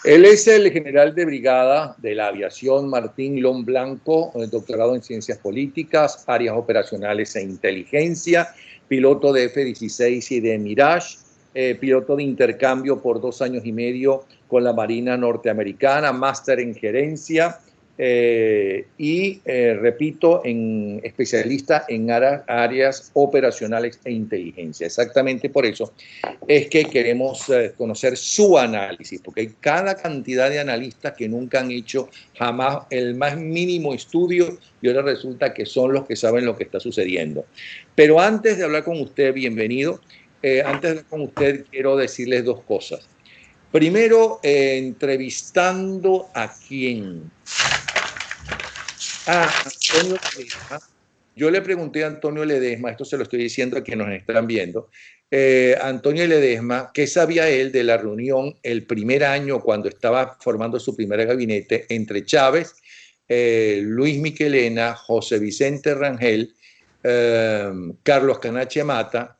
Él es el general de brigada de la aviación Martín Lón Blanco, doctorado en ciencias políticas, áreas operacionales e inteligencia, piloto de F-16 y de Mirage, piloto de intercambio por 2 años y medio con la Marina Norteamericana, máster en gerencia repito, especialista en áreas operacionales e inteligencia. Exactamente por eso es que queremos conocer su análisis, porque hay cada cantidad de analistas que nunca han hecho jamás el más mínimo estudio y ahora resulta que son los que saben lo que está sucediendo. Pero antes de hablar con usted, bienvenido, antes de hablar con usted quiero decirles 2 cosas. Primero, entrevistando a quién. Antonio Ledesma. Yo le pregunté a Antonio Ledesma, esto se lo estoy diciendo a quienes nos están viendo, Antonio Ledesma, ¿qué sabía él de la reunión el primer año cuando estaba formando su primer gabinete entre Chávez, Luis Michelena, José Vicente Rangel, Carlos Canache Mata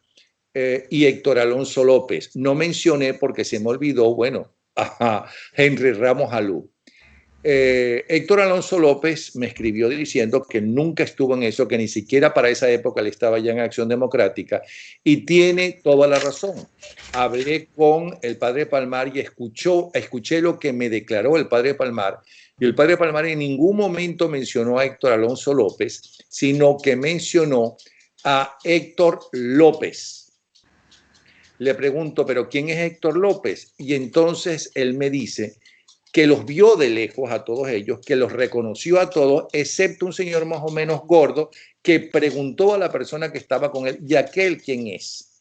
y Héctor Alonso López? No mencioné porque se me olvidó, bueno, a Henry Ramos Alú. Héctor Alonso López me escribió diciendo que nunca estuvo en eso, que ni siquiera para esa época él estaba ya en Acción Democrática, y tiene toda la razón. Hablé con el padre Palmar y escuché lo que me declaró el padre Palmar, y el padre Palmar en ningún momento mencionó a Héctor Alonso López, sino que mencionó a Héctor López. Le pregunto, ¿pero quién es Héctor López? Y entonces él me dice que los vio de lejos a todos ellos, que los reconoció a todos, excepto un señor más o menos gordo que preguntó a la persona que estaba con él, ¿y aquel quién es?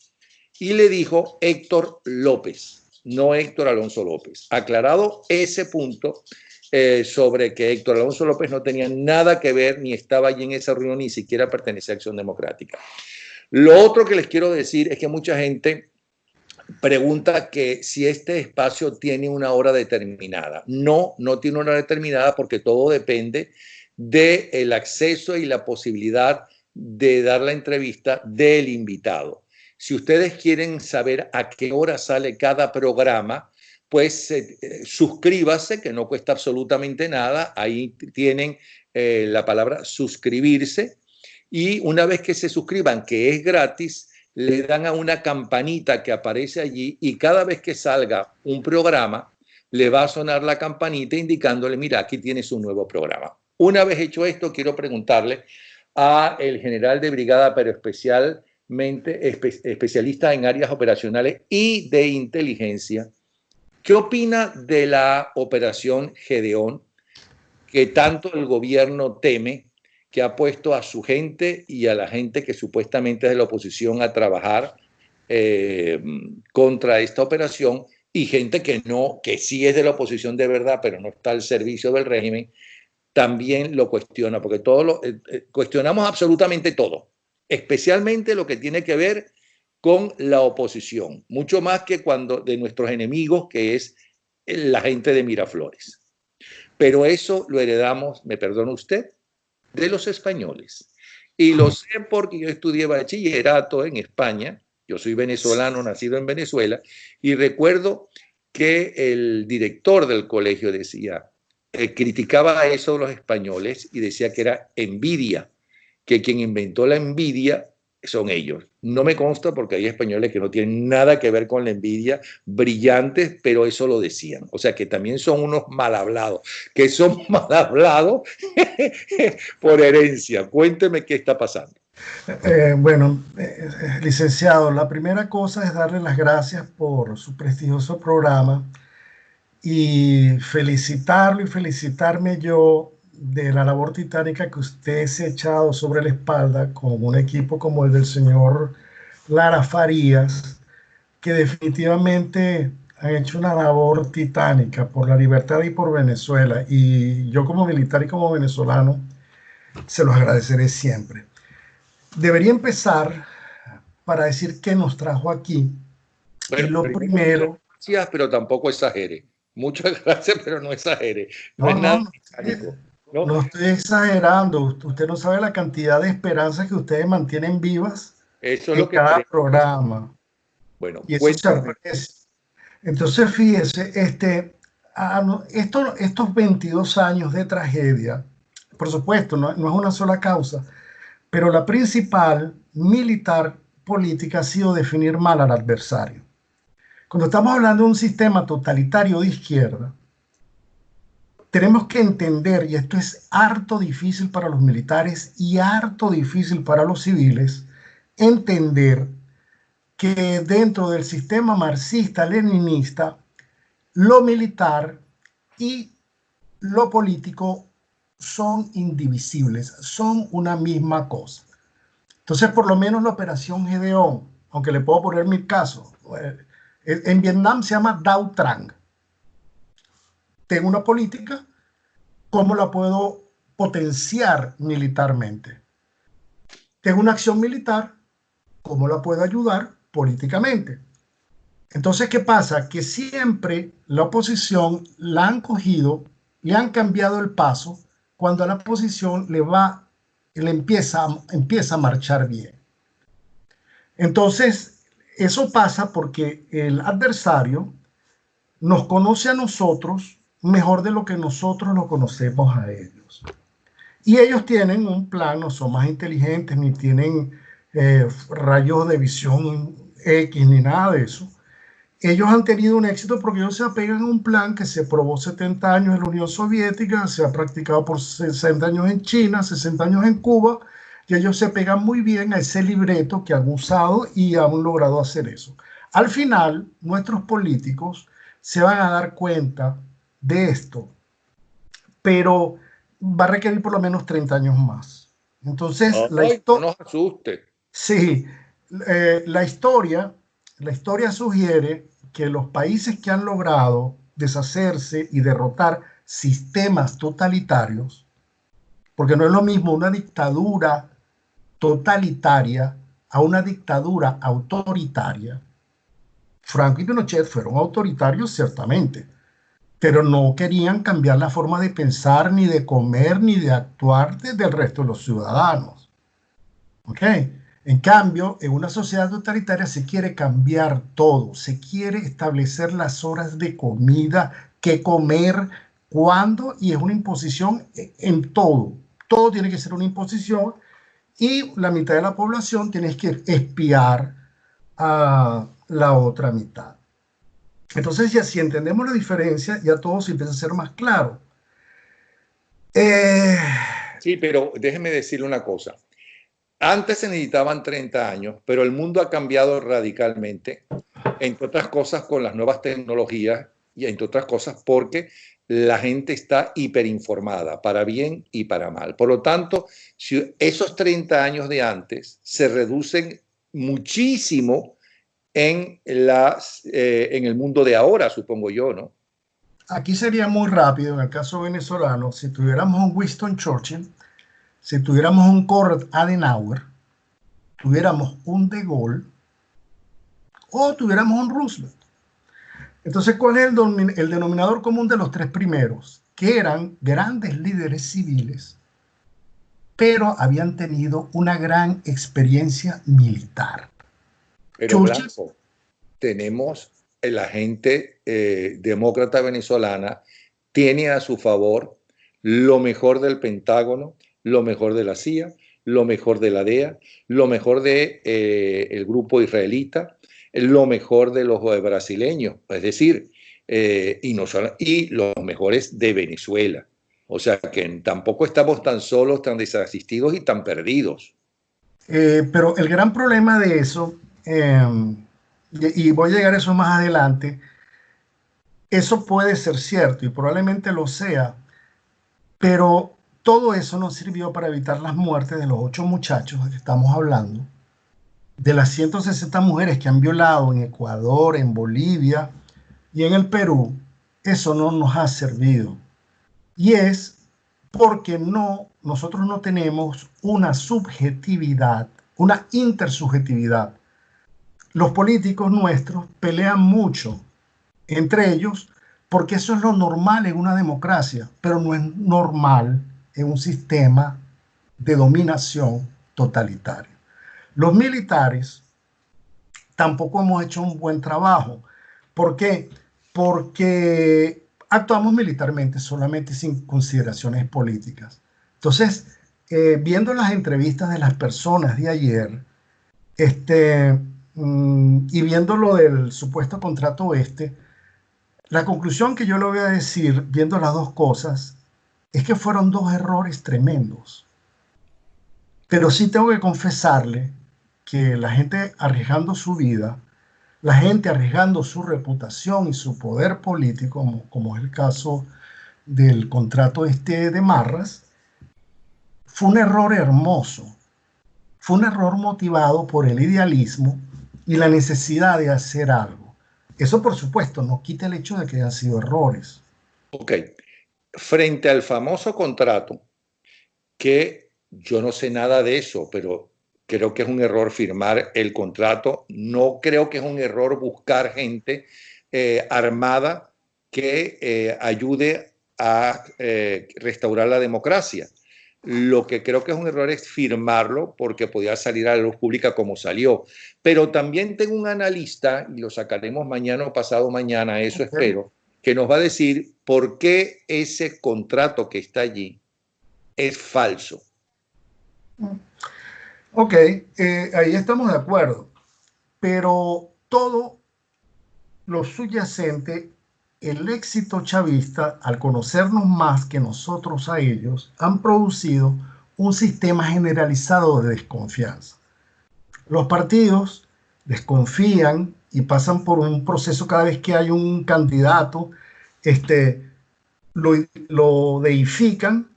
Y le dijo Héctor López, no Héctor Alonso López. Aclarado ese punto sobre que Héctor Alonso López no tenía nada que ver, ni estaba allí en esa reunión, ni siquiera pertenecía a Acción Democrática. Lo otro que les quiero decir es que mucha gente pregunta que si este espacio tiene una hora determinada. No, no tiene una hora determinada porque todo depende del acceso y la posibilidad de dar la entrevista del invitado. Si ustedes quieren saber a qué hora sale cada programa, pues suscríbase, que no cuesta absolutamente nada. Ahí tienen la palabra suscribirse. Y una vez que se suscriban, que es gratis, le dan a una campanita que aparece allí y cada vez que salga un programa, le va a sonar la campanita indicándole, mira, aquí tienes un nuevo programa. Una vez hecho esto, quiero preguntarle a el general de brigada, pero especialista en áreas operacionales y de inteligencia, ¿qué opina de la operación Gedeón que tanto el gobierno teme, que ha puesto a su gente y a la gente que supuestamente es de la oposición a trabajar contra esta operación, y gente que no, que sí es de la oposición de verdad, pero no está al servicio del régimen, también lo cuestiona, porque cuestionamos absolutamente todo, especialmente lo que tiene que ver con la oposición, mucho más que cuando de nuestros enemigos, que es la gente de Miraflores. Pero eso lo heredamos, me perdona usted, de los españoles. Y lo sé porque yo estudié bachillerato en España. Yo soy venezolano, nacido en Venezuela, y recuerdo que el director del colegio decía, criticaba a eso de los españoles y decía que era envidia, que quien inventó la envidia son ellos. No me consta porque hay españoles que no tienen nada que ver con la envidia, brillantes, pero eso lo decían. O sea que también son unos mal hablados, que son mal hablados por herencia. Cuénteme qué está pasando. Licenciado, la primera cosa es darle las gracias por su prestigioso programa y felicitarlo y felicitarme yo de la labor titánica que usted se ha echado sobre la espalda con un equipo como el del señor Lara Farías, que definitivamente han hecho una labor titánica por la libertad y por Venezuela. Y yo como militar y como venezolano se los agradeceré siempre. Debería empezar para decir qué nos trajo aquí. Bueno, Y lo primero... Gracias, pero tampoco exagere. Muchas gracias, pero no exagere. No No, es nada no, mecánico, ¿no? no estoy exagerando. Usted no sabe la cantidad de esperanzas que ustedes mantienen vivas Eso es en lo que cada queremos. programa. Bueno, Y eso se cuéntame. aprecia. Entonces, fíjese, estos 22 años de tragedia, por supuesto, no es una sola causa, pero la principal militar política ha sido definir mal al adversario. Cuando estamos hablando de un sistema totalitario de izquierda, tenemos que entender, y esto es harto difícil para los militares y harto difícil para los civiles, entender que dentro del sistema marxista-leninista, lo militar y lo político son indivisibles, son una misma cosa. Entonces, por lo menos la operación Gedeón, aunque le puedo poner mi caso, en Vietnam se llama Dao Trang. Tengo una política, ¿cómo la puedo potenciar militarmente? Tengo una acción militar, ¿cómo la puedo ayudar políticamente? Entonces, ¿qué pasa? Que siempre la oposición la han cogido, le han cambiado el paso cuando a la oposición le empieza a marchar bien. Entonces, eso pasa porque el adversario nos conoce a nosotros mejor de lo que nosotros lo conocemos a ellos. Y ellos tienen un plan, no son más inteligentes, ni tienen rayos de visión X, ni nada de eso. Ellos han tenido un éxito porque ellos se apegan a un plan que se probó 70 años en la Unión Soviética, se ha practicado por 60 años en China, 60 años en Cuba, y ellos se pegan muy bien a ese libreto que han usado y han logrado hacer eso. Al final, nuestros políticos se van a dar cuenta de esto, pero va a requerir por lo menos 30 años más. Entonces, Ay, no nos asuste. sí, la historia sugiere que los países que han logrado deshacerse y derrotar sistemas totalitarios, porque no es lo mismo una dictadura totalitaria a una dictadura autoritaria. Franco y Pinochet fueron autoritarios, ciertamente, pero no querían cambiar la forma de pensar, ni de comer, ni de actuar del resto de los ciudadanos. ¿Ok? En cambio, en una sociedad totalitaria se quiere cambiar todo, se quiere establecer las horas de comida, qué comer, cuándo, y es una imposición en todo. Todo tiene que ser una imposición y la mitad de la población tiene que espiar a la otra mitad. Entonces, ya si entendemos la diferencia, ya todo se empieza a ser más claro. Sí, pero déjeme decirle una cosa. Antes se necesitaban 30 años, pero el mundo ha cambiado radicalmente, entre otras cosas con las nuevas tecnologías y entre otras cosas porque la gente está hiperinformada, para bien y para mal. Por lo tanto, si esos 30 años de antes se reducen muchísimo en el mundo de ahora, supongo yo, ¿no? Aquí sería muy rápido, en el caso venezolano, si tuviéramos un Winston Churchill, si tuviéramos un Konrad Adenauer, tuviéramos un De Gaulle o tuviéramos un Roosevelt. Entonces, ¿cuál es el denominador común de los tres primeros? Que eran grandes líderes civiles, pero habían tenido una gran experiencia militar. Pero Blanco, tenemos la gente demócrata venezolana, tiene a su favor lo mejor del Pentágono, lo mejor de la CIA, lo mejor de la DEA, lo mejor del grupo israelita, lo mejor de los brasileños, es decir, y los mejores de Venezuela. O sea que tampoco estamos tan solos, tan desasistidos y tan perdidos. Pero el gran problema de eso, y voy a llegar a eso más adelante, eso puede ser cierto y probablemente lo sea, pero todo eso no sirvió para evitar las muertes de los 8 muchachos de que estamos hablando, de las 160 mujeres que han violado en Ecuador, en Bolivia y en el Perú. Eso no nos ha servido. Y es porque nosotros no tenemos una subjetividad, una intersubjetividad. Los políticos nuestros pelean mucho entre ellos porque eso es lo normal en una democracia, pero no es normal en un sistema de dominación totalitario. Los militares tampoco hemos hecho un buen trabajo. ¿Por qué? Porque actuamos militarmente solamente sin consideraciones políticas. Entonces, viendo las entrevistas de las personas de ayer, y viendo lo del supuesto contrato la conclusión que yo le voy a decir, viendo las dos cosas, es que fueron dos errores tremendos. Pero sí tengo que confesarle que la gente arriesgando su vida, la gente arriesgando su reputación y su poder político, como es el caso del contrato de Marras, fue un error hermoso. Fue un error motivado por el idealismo y la necesidad de hacer algo. Eso, por supuesto, no quita el hecho de que hayan sido errores. Ok. Frente al famoso contrato, que yo no sé nada de eso, pero creo que es un error firmar el contrato. No creo que es un error buscar gente armada que ayude a restaurar la democracia. Lo que creo que es un error es firmarlo porque podía salir a la luz pública como salió. Pero también tengo un analista, y lo sacaremos mañana o pasado mañana, eso espero, que nos va a decir por qué ese contrato que está allí es falso. Ok, ahí estamos de acuerdo, pero todo lo subyacente, el éxito chavista, al conocernos más que nosotros a ellos, han producido un sistema generalizado de desconfianza. Los partidos desconfían y pasan por un proceso cada vez que hay un candidato, lo deifican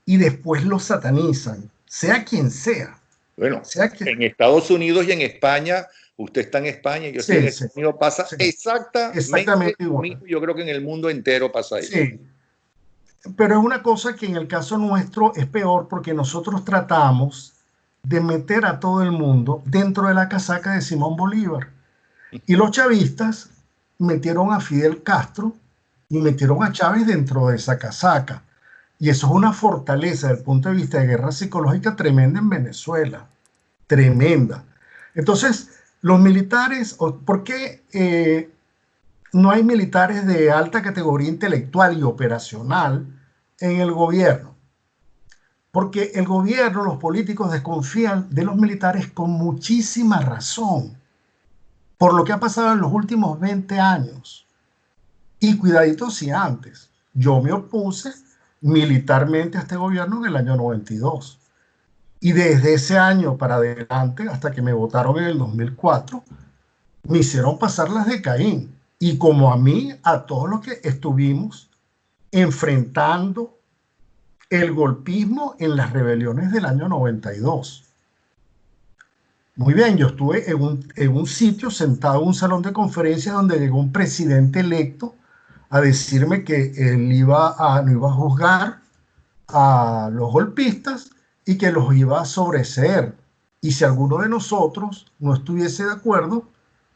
y después lo satanizan, sea quien sea. Bueno, en Estados Unidos y en España, usted está en España y yo estoy en Estados Unidos, pasa exactamente lo mismo. Yo creo que en el mundo entero pasa eso. Sí, pero es una cosa que en el caso nuestro es peor porque nosotros tratamos de meter a todo el mundo dentro de la casaca de Simón Bolívar. Y los chavistas metieron a Fidel Castro y metieron a Chávez dentro de esa casaca. Y eso es una fortaleza desde el punto de vista de guerra psicológica tremenda en Venezuela. Tremenda. Entonces, los militares, ¿por qué no hay militares de alta categoría intelectual y operacional en el gobierno? Porque el gobierno, los políticos desconfían de los militares con muchísima razón, por lo que ha pasado en los últimos 20 años. Y cuidadito si antes. Yo me opuse militarmente a este gobierno en el año 92. Y desde ese año para adelante, hasta que me votaron en el 2004, me hicieron pasar las de Caín. Y como a mí, a todos los que estuvimos enfrentando el golpismo en las rebeliones del año 92. Muy bien, yo estuve en un sitio sentado en un salón de conferencias donde llegó un presidente electo a decirme que él no iba a juzgar a los golpistas y que los iba a sobreseer. Y si alguno de nosotros no estuviese de acuerdo,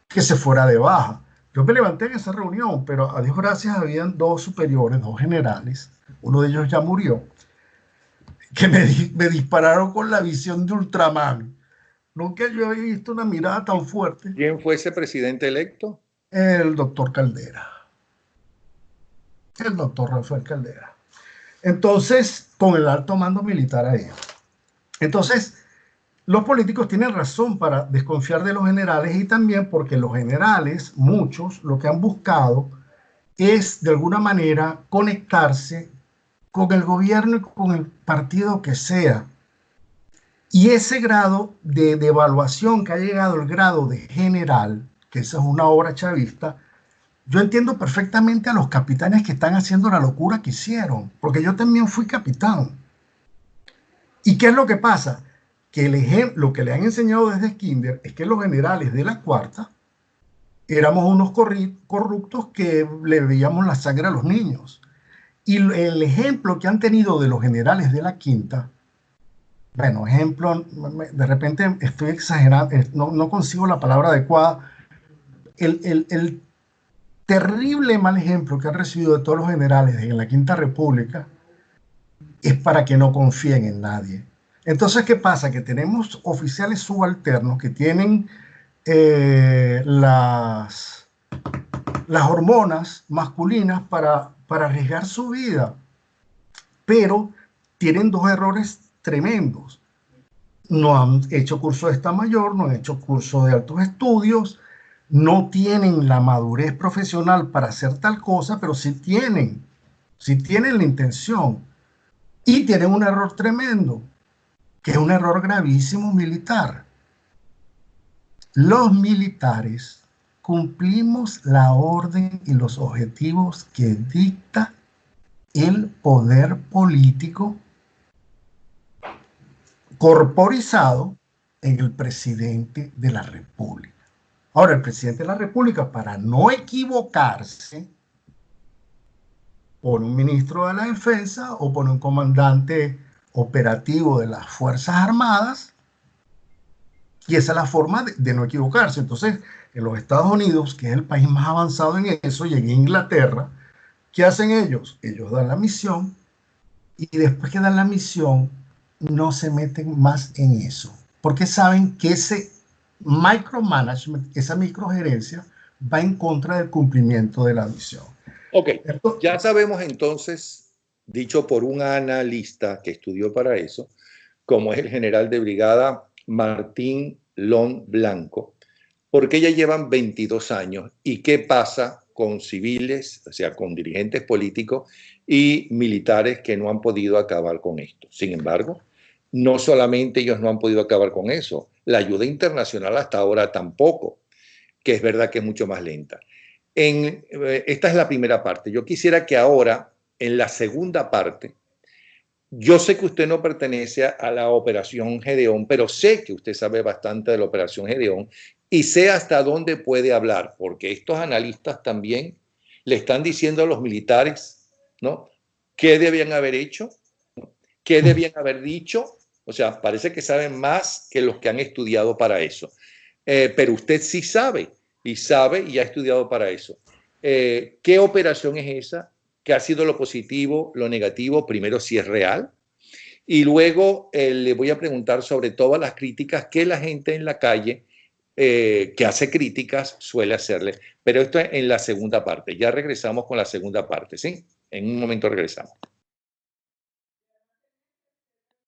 que se fuera de baja. Yo me levanté en esa reunión, pero a Dios gracias habían dos superiores, dos generales, uno de ellos ya murió, que me dispararon con la visión de Ultraman. Nunca yo había visto una mirada tan fuerte. ¿Quién fue ese presidente electo? El doctor Caldera. El doctor Rafael Caldera. Entonces, con el alto mando militar ahí. Entonces, los políticos tienen razón para desconfiar de los generales y también porque los generales, muchos, lo que han buscado es de alguna manera conectarse con el gobierno y con el partido que sea. Y ese grado de evaluación que ha llegado al grado de general, que esa es una obra chavista, yo entiendo perfectamente a los capitanes que están haciendo la locura que hicieron, porque yo también fui capitán. ¿Y qué es lo que pasa? Que lo que le han enseñado desde kinder es que los generales de la cuarta éramos unos corruptos que le veíamos la sangre a los niños. Y el ejemplo que han tenido de los generales de la quinta, bueno, ejemplo, de repente estoy exagerando, no consigo la palabra adecuada, el terrible mal ejemplo que han recibido de todos los generales en la Quinta República es para que no confíen en nadie. Entonces, ¿qué pasa? Que tenemos oficiales subalternos que tienen las las hormonas masculinas para arriesgar su vida. Pero tienen dos errores tremendos. No han hecho curso de Estado Mayor, no han hecho curso de altos estudios, no tienen la madurez profesional para hacer tal cosa, pero sí tienen la intención. Y tienen un error tremendo, que es un error gravísimo militar. Los militares cumplimos la orden y los objetivos que dicta el poder político corporizado en el presidente de la República. Ahora, el presidente de la República, para no equivocarse, pone un ministro de la Defensa o pone un comandante operativo de las Fuerzas Armadas, y esa es la forma de no equivocarse. Entonces, en los Estados Unidos, que es el país más avanzado en eso, y en Inglaterra, ¿qué hacen ellos? Ellos dan la misión, y después que dan la misión, no se meten más en eso, porque saben que ese micromanagement, esa microgerencia, va en contra del cumplimiento de la misión. Ok, ya sabemos entonces, dicho por un analista que estudió para eso, como es el general de brigada Martín Lon Blanco, por qué ya llevan 22 años y qué pasa con civiles, o sea, con dirigentes políticos y militares que no han podido acabar con esto. Sin embargo, no solamente ellos no han podido acabar con eso, la ayuda internacional hasta ahora tampoco, que es verdad que es mucho más lenta. Esta es la primera parte. Yo quisiera que ahora, en la segunda parte, yo sé que usted no pertenece a la Operación Gedeón, pero sé que usted sabe bastante de la Operación Gedeón y sé hasta dónde puede hablar, porque estos analistas también le están diciendo a los militares, ¿no?, qué debían haber hecho, qué debían haber dicho. O sea, parece que saben más que los que han estudiado para eso. Pero usted sí sabe y ha estudiado para eso. ¿Qué operación es esa? ¿Qué ha sido lo positivo, lo negativo? Primero, si es real. Y luego le voy a preguntar sobre todas las críticas que la gente en la calle que hace críticas suele hacerle. Pero esto es en la segunda parte. Ya regresamos con la segunda parte, ¿sí? En un momento regresamos.